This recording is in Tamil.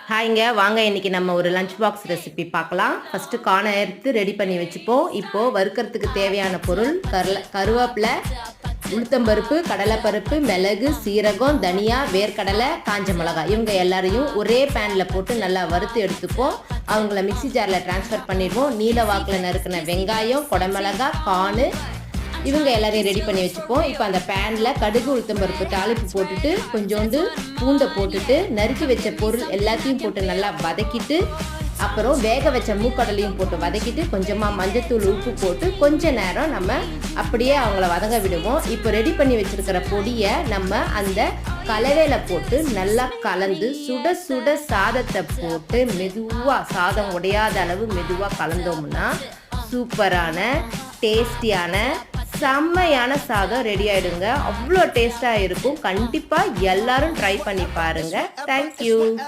ஹாய்ங்க வாங்க இன்றைக்கி நம்ம ஒரு லஞ்ச் பாக்ஸ் ரெசிபி பார்க்கலாம். ஃபஸ்ட்டு கார்னை எடுத்து ரெடி பண்ணி வச்சுப்போம். இப்போது வறுக்கிறதுக்கு தேவையான பொருள் கருவேப்பிலை, உளுத்தம்பருப்பு, கடலைப்பருப்பு, மிளகு, சீரகம், தனியா, வேர்க்கடலை, காஞ்ச மிளகாய் இவங்க எல்லாரையும் ஒரே பேனில் போட்டு நல்லா வறுத்து எடுத்துப்போம். அவங்கள மிக்சி ஜாரில் ட்ரான்ஸ்ஃபர் பண்ணிடுவோம். நீல வாக்கில் நறுக்கின வெங்காயம், குடமிளகாய், கார்னு இவங்க எல்லாரையும் ரெடி பண்ணி வச்சுப்போம். இப்போ அந்த பேனில் கடுகு, உளுத்தம்பருப்பு தாளிப்பு போட்டுட்டு கொஞ்சோண்டு பூண்டை போட்டுட்டு நறுக்கி வச்ச பொருள் எல்லாத்தையும் போட்டு நல்லா வதக்கிட்டு அப்புறம் வேக வச்ச மூக்கடலையும் போட்டு வதக்கிட்டு கொஞ்சமாக மஞ்சத்தூள், உப்பு போட்டு கொஞ்ச நேரம் நம்ம அப்படியே அவங்கள வதங்க விடுவோம். இப்போ ரெடி பண்ணி வச்சுருக்கிற பொடியை நம்ம அந்த கலவையில் போட்டு நல்லா கலந்து சுட சுட சாதத்தை போட்டு மெதுவாக சாதம் உடையாத அளவு மெதுவாக கலந்தோம்னா சூப்பரான டேஸ்டியான செம்மையான சாதம் ரெடி ஆகிடுங்க. அவ்வளோ டேஸ்ட்டாக இருக்கும். கண்டிப்பாக எல்லாரும் ட்ரை பண்ணி பாருங்கள். தேங்க்யூ.